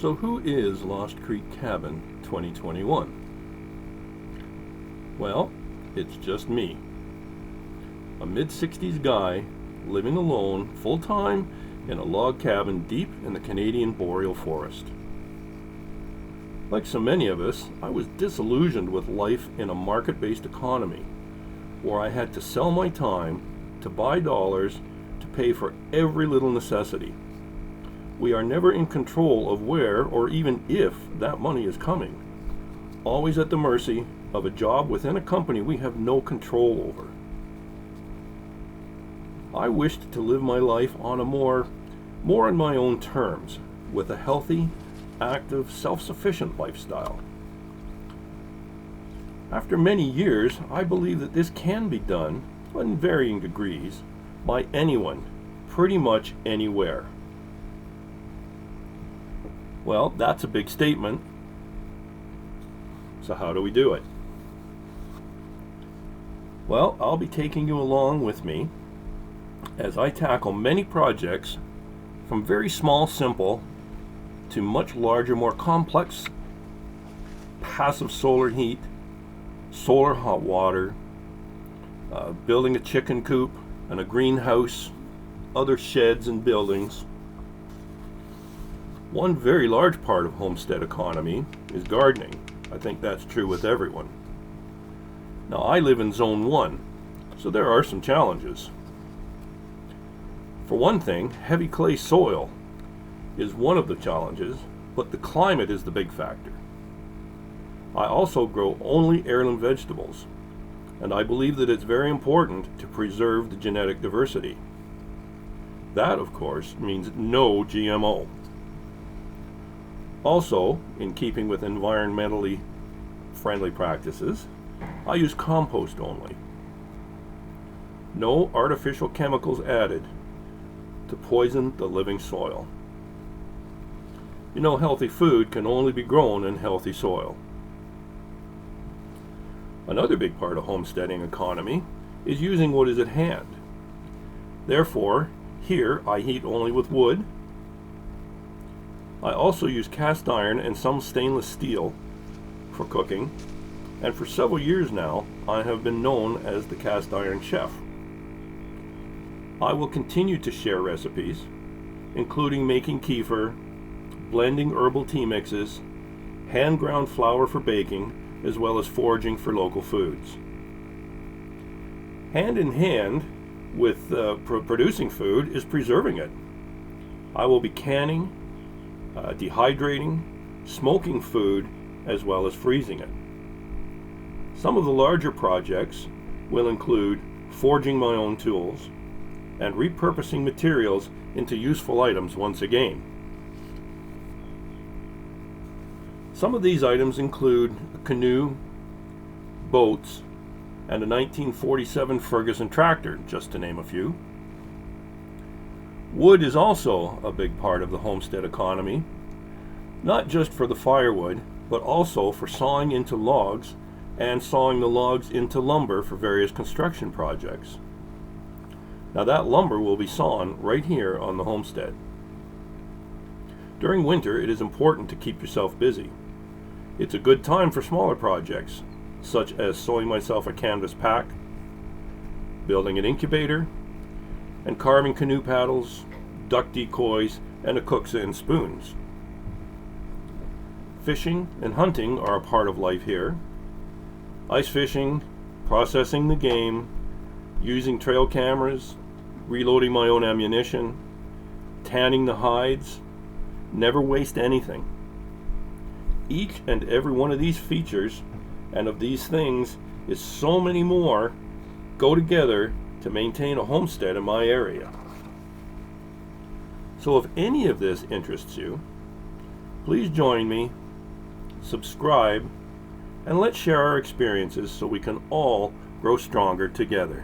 So who is Lost Creek Cabin 2021? Well, it's just me. A mid-60s guy living alone full-time in a log cabin deep in the Canadian boreal forest. Like so many of us, I was disillusioned with life in a market-based economy where I had to sell my time to buy dollars to pay for every little necessity. We are never in control of where or even if that money is coming, always at the mercy of a job within a company we have no control over. I wished to live my life on a more on my own terms, with a healthy, active, self-sufficient lifestyle. After many years, I believe that this can be done, in varying degrees, by anyone, pretty much anywhere. Well, that's a big statement. So how do we do it? Well, I'll be taking you along with me as I tackle many projects from very small, simple, to much larger, more complex passive solar heat, solar hot water, building a chicken coop and a greenhouse, other sheds and buildings. One very large part of homestead economy is gardening. I think that's true with everyone. Now, I live in Zone 1, so there are some challenges. For one thing, heavy clay soil is one of the challenges, but the climate is the big factor. I also grow only heirloom vegetables, and I believe that it's very important to preserve the genetic diversity. That, of course, means no GMO. Also, in keeping with environmentally friendly practices, I use compost only. No artificial chemicals added to poison the living soil. You know, healthy food can only be grown in healthy soil. Another big part of homesteading economy is using what is at hand. Therefore, here I heat only with wood. I also use cast iron and some stainless steel for cooking, and for several years now I have been known as the cast iron chef. I will continue to share recipes, including making kefir, blending herbal tea mixes, hand ground flour for baking, as well as foraging for local foods. Hand in hand with producing food is preserving it. I will be canning, dehydrating, smoking food, as well as freezing it. Some of the larger projects will include forging my own tools and repurposing materials into useful items once again. Some of these items include a canoe, boats, and a 1947 Ferguson tractor, just to name a few. Wood is also a big part of the homestead economy, not just for the firewood, but also for sawing into logs and sawing the logs into lumber for various construction projects. Now, that lumber will be sawn right here on the homestead. During winter, it is important to keep yourself busy. It's a good time for smaller projects, such as sewing myself a canvas pack, building an incubator, and carving canoe paddles, duck decoys, and akuxa and spoons. Fishing and hunting are a part of life here. Ice fishing, processing the game, using trail cameras, reloading my own ammunition, tanning the hides, never waste anything. Each and every one of these features and of these things is so many more go together to maintain a homestead in my area. So if any of this interests you, please join me, subscribe, and let's share our experiences so we can all grow stronger together.